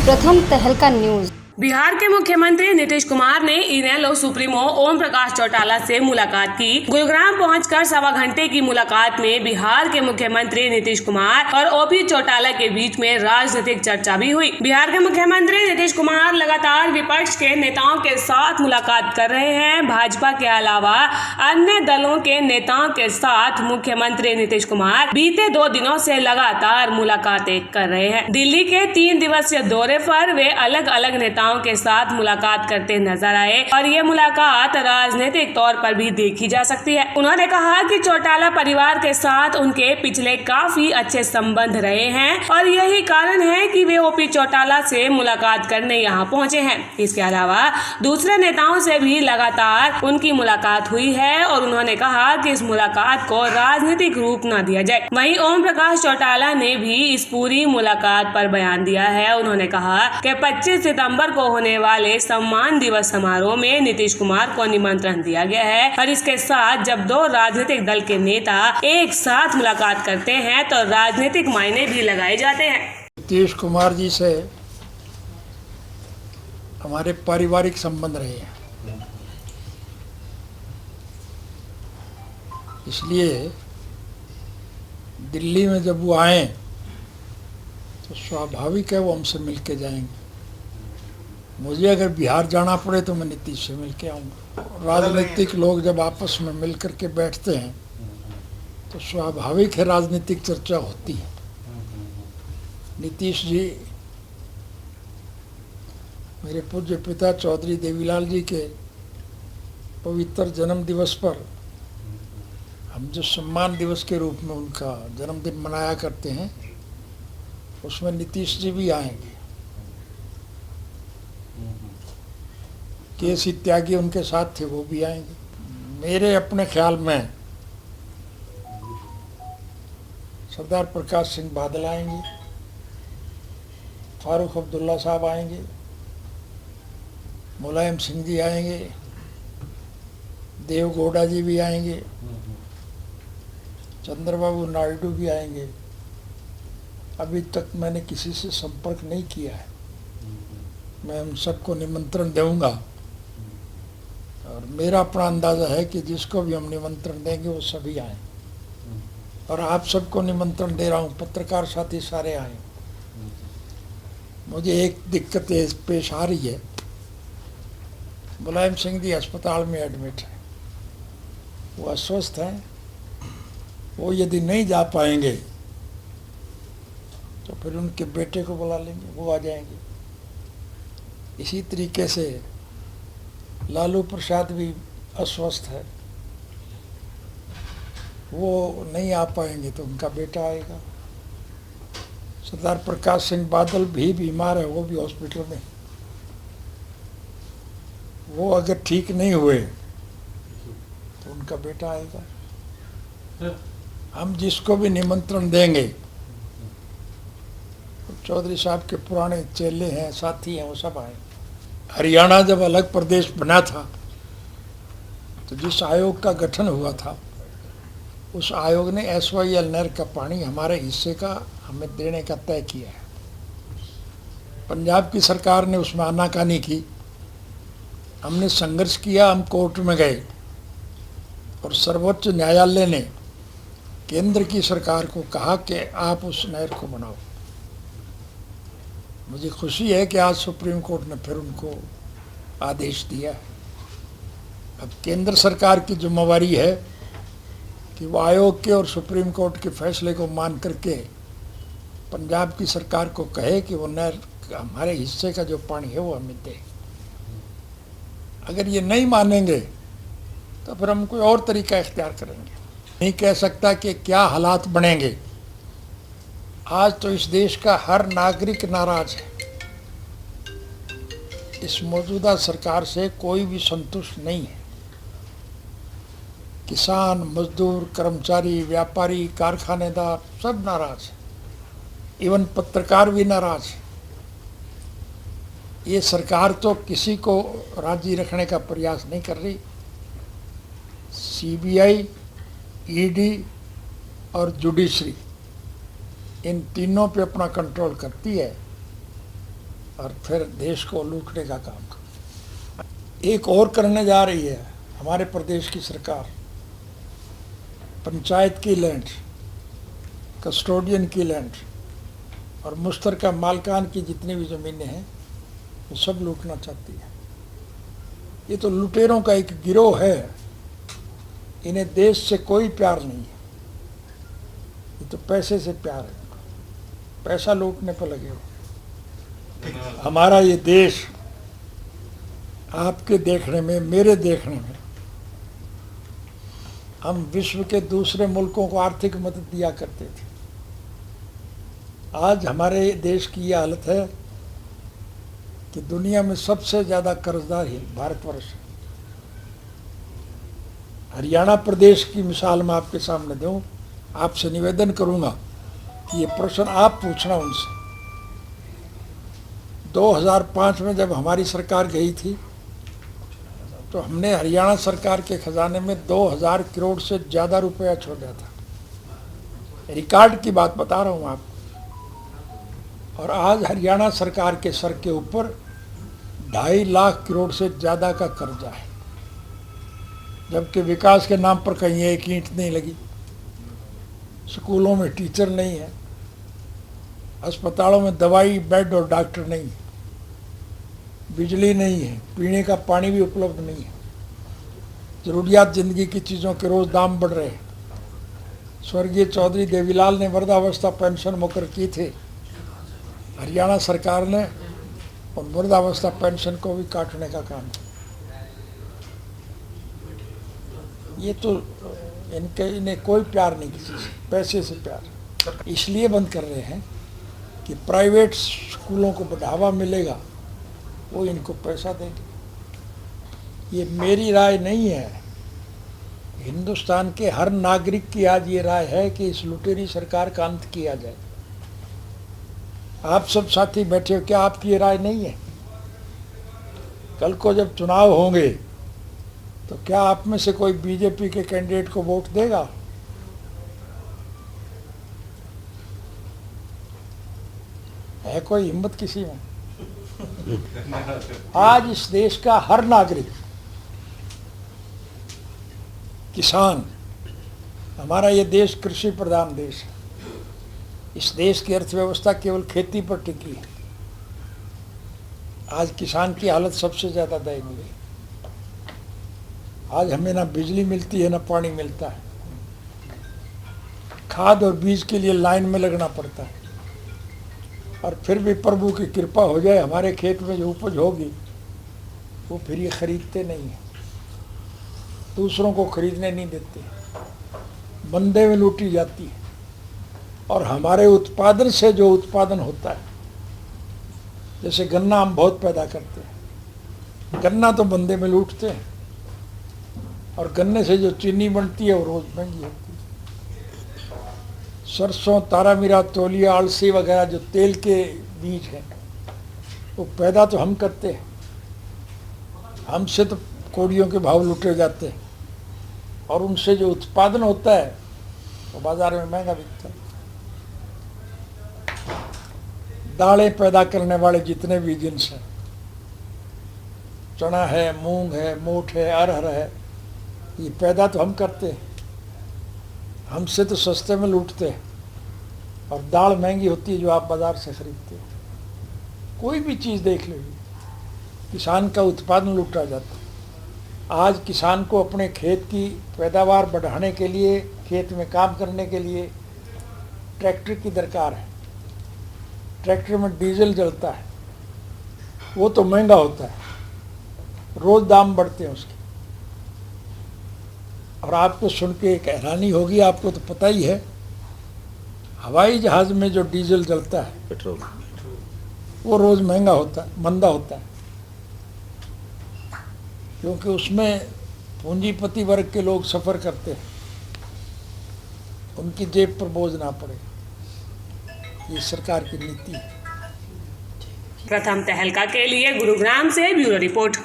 प्रथम तहलका न्यूज। बिहार के मुख्यमंत्री नीतीश कुमार ने इनेलो सुप्रीमो ओम प्रकाश चौटाला से मुलाकात की। गुरुग्राम पहुंचकर 1.25 घंटे की मुलाकात में बिहार के मुख्यमंत्री नीतीश कुमार और ओपी चौटाला के बीच में राजनीतिक चर्चा भी हुई। बिहार के मुख्यमंत्री नीतीश कुमार लगातार विपक्ष के नेताओं के साथ मुलाकात कर रहे हैं। भाजपा के अलावा अन्य दलों के नेताओं के साथ मुख्यमंत्री नीतीश कुमार बीते 2 दिनों से लगातार मुलाकातें कर रहे हैं। दिल्ली के 3 दिवसीय दौरे पर वे अलग अलग नेताओं के साथ मुलाकात करते नजर आए और ये मुलाकात राजनीतिक तौर पर भी देखी जा सकती है। उन्होंने कहा कि चौटाला परिवार के साथ उनके पिछले काफी अच्छे संबंध रहे हैं और यही कारण है कि वे ओपी चौटाला से मुलाकात करने यहाँ पहुँचे हैं। इसके अलावा दूसरे नेताओं से भी लगातार उनकी मुलाकात हुई है और उन्होंने कहा कि इस मुलाकात को राजनीतिक रूप न दिया जाए। वहीं ओम प्रकाश चौटाला ने भी इस पूरी मुलाकात पर बयान दिया है। उन्होंने कहा कि 25 सितंबर को होने वाले सम्मान दिवस समारोह में नीतीश कुमार को निमंत्रण दिया गया है और इसके साथ जब 2 राजनीतिक दल के नेता एक साथ मुलाकात करते हैं तो राजनीतिक मायने भी लगाए जाते हैं। नीतीश कुमार जी से हमारे पारिवारिक संबंध रहे हैं, इसलिए दिल्ली में जब वो आए तो स्वाभाविक है वो हमसे मिल के जाएंगे। मुझे अगर बिहार जाना पड़े तो मैं नीतीश से मिल के आऊँगा। राजनीतिक लोग जब आपस में मिल कर के बैठते हैं तो स्वाभाविक है राजनीतिक चर्चा होती है। नीतीश जी मेरे पूज्य पिता चौधरी देवीलाल जी के पवित्र जन्म दिवस पर हम जो सम्मान दिवस के रूप में उनका जन्मदिन मनाया करते हैं उसमें नीतीश जी भी आएंगे। केसी त्यागी उनके साथ थे, वो भी आएंगे। मेरे अपने ख्याल में सरदार प्रकाश सिंह बादल आएंगे, फारूक अब्दुल्ला साहब आएंगे, मुलायम सिंह जी आएंगे, देव गौड़ा जी भी आएंगे, चंद्रबाबू नायडू भी आएंगे। अभी तक मैंने किसी से संपर्क नहीं किया है, मैं उन सबको निमंत्रण दूंगा और मेरा अपना अंदाज़ा है कि जिसको भी हम निमंत्रण देंगे वो सभी आए और आप सबको निमंत्रण दे रहा हूँ, पत्रकार साथी सारे आए। मुझे एक दिक्कत पेश आ रही है, मुलायम सिंह जी अस्पताल में एडमिट है, वो अस्वस्थ हैं, वो यदि नहीं जा पाएंगे तो फिर उनके बेटे को बुला लेंगे, वो आ जाएंगे। इसी तरीके से लालू प्रसाद भी अस्वस्थ है, वो नहीं आ पाएंगे तो उनका बेटा आएगा। सरदार प्रकाश सिंह बादल भी बीमार है, वो भी हॉस्पिटल में, वो अगर ठीक नहीं हुए तो उनका बेटा आएगा। हम जिसको भी निमंत्रण देंगे, चौधरी साहब के पुराने चेले हैं, साथी हैं, वो सब आए। हरियाणा जब अलग प्रदेश बना था तो जिस आयोग का गठन हुआ था उस आयोग ने SYL नहर का पानी हमारे हिस्से का हमें देने का तय किया है। पंजाब की सरकार ने उसमें आनाकानी की, हमने संघर्ष किया, हम कोर्ट में गए और सर्वोच्च न्यायालय ने केंद्र की सरकार को कहा कि आप उस नहर को बनाओ। मुझे खुशी है कि आज सुप्रीम कोर्ट ने फिर उनको आदेश दिया है। अब केंद्र सरकार की जिम्मेवारी है कि वो आयोग के और सुप्रीम कोर्ट के फैसले को मान करके पंजाब की सरकार को कहे कि वो नहर हमारे हिस्से का जो पानी है वो हमें दे। अगर ये नहीं मानेंगे तो फिर हम कोई और तरीका इख्तियार करेंगे। नहीं कह सकता कि क्या हालात बनेंगे। आज तो इस देश का हर नागरिक नाराज है, इस मौजूदा सरकार से कोई भी संतुष्ट नहीं है। किसान, मजदूर, कर्मचारी, व्यापारी, कारखानेदार सब नाराज है, इवन पत्रकार भी नाराज है। ये सरकार तो किसी को राजी रखने का प्रयास नहीं कर रही। CBI, ED और जुडिशरी इन तीनों पे अपना कंट्रोल करती है और फिर देश को लूटने का काम कर। एक और करने जा रही है हमारे प्रदेश की सरकार। पंचायत की लैंड, कस्टोडियन की लैंड और मुश्तरका मालकान की जितनी भी ज़मीनें हैं वो सब लूटना चाहती है। ये तो लुटेरों का एक गिरोह है। इन्हें देश से कोई प्यार नहीं है, ये तो पैसे से प्यार है, पैसा लूटने पर लगे हो। हमारा ये देश आपके देखने में, मेरे देखने में, हम विश्व के दूसरे मुल्कों को आर्थिक मदद दिया करते थे। आज हमारे देश की ये हालत है कि दुनिया में सबसे ज़्यादा कर्जदार ही भारतवर्ष है। हरियाणा प्रदेश की मिसाल मैं आपके सामने दूं, आपसे निवेदन करूंगा कि ये प्रश्न आप पूछना उनसे। 2005 में जब हमारी सरकार गई थी तो हमने हरियाणा सरकार के खजाने में 2000 करोड़ से ज़्यादा रुपया छोड़ा था। रिकॉर्ड की बात बता रहा हूँ आपको। और आज हरियाणा सरकार के सर के ऊपर 2.5 लाख करोड़ से ज़्यादा का कर्जा है, जबकि विकास के नाम पर कहीं एक ईंट नहीं लगी, स्कूलों में टीचर नहीं है, अस्पतालों में दवाई, बेड और डॉक्टर नहीं है, बिजली नहीं है, पीने का पानी भी उपलब्ध नहीं है, ज़रूरियात ज़िंदगी की चीज़ों के रोज़ दाम बढ़ रहे हैं। स्वर्गीय चौधरी देवीलाल ने वृद्धावस्था पेंशन मुकर की थी, हरियाणा सरकार ने उन वृद्धावस्था पेंशन को भी काटने का काम किया। ये तो इन्हें कोई प्यार नहीं किसी से, पैसे से प्यार। इसलिए बंद कर रहे हैं कि प्राइवेट स्कूलों को बढ़ावा मिलेगा, वो इनको पैसा देंगे। ये मेरी राय नहीं है, हिंदुस्तान के हर नागरिक की आज ये राय है कि इस लुटेरी सरकार का अंत किया जाए। आप सब साथी बैठे हो, क्या आपकी ये राय नहीं है? कल को जब चुनाव होंगे तो क्या आप में से कोई बीजेपी के कैंडिडेट को वोट देगा? है कोई हिम्मत किसी में? आज इस देश का हर नागरिक, किसान, हमारा ये देश कृषि प्रधान देश है। इस देश की अर्थव्यवस्था केवल खेती पर टिकी है। आज किसान की हालत सबसे ज़्यादा दयनीय है। आज हमें ना बिजली मिलती है, ना पानी मिलता है, खाद और बीज के लिए लाइन में लगना पड़ता है। और फिर भी प्रभु की कृपा हो जाए, हमारे खेत में जो उपज होगी वो फिर ये खरीदते नहीं हैं, दूसरों को खरीदने नहीं देते, मंदे में लूटी जाती है। और हमारे उत्पादन से जो उत्पादन होता है, जैसे गन्ना हम बहुत पैदा करते हैं, गन्ना तो मंदे में लूटते हैं। और गन्ने से जो चीनी बनती है वो रोज़ महंगी होती है। सरसों, तारामीरा, तौलिया, अलसी वगैरह जो तेल के बीज हैं वो पैदा तो हम करते हैं, हमसे तो कोड़ियों के भाव लूटे जाते हैं। और उनसे जो उत्पादन होता है वो बाजार में महंगा बिकता है। दालें पैदा करने वाले जितने भी जिन्स हैं, चना है, मूंग है, मोठ है, अरहर है, ये पैदा तो हम करते हैं, हमसे तो सस्ते में लूटते हैं। और दाल महंगी होती है जो आप बाज़ार से ख़रीदते हैं। कोई भी चीज़ देख लीजिए, किसान का उत्पादन लूटा जाता है। आज किसान को अपने खेत की पैदावार बढ़ाने के लिए, खेत में काम करने के लिए ट्रैक्टर की दरकार है। ट्रैक्टर में डीजल जलता है, वो तो महंगा होता है, रोज़ दाम बढ़ते हैं उसके। और आपको सुन के एक हैरानी होगी, आपको तो पता ही है, हवाई जहाज़ में जो डीजल जलता है, पेट्रोल, वो रोज़ महंगा होता है, मंदा होता है, क्योंकि उसमें पूंजीपति वर्ग के लोग सफ़र करते हैं, उनकी जेब पर बोझ ना पड़े। ये सरकार की नीति है। प्रथम तहलका के लिए गुरुग्राम से ब्यूरो रिपोर्ट।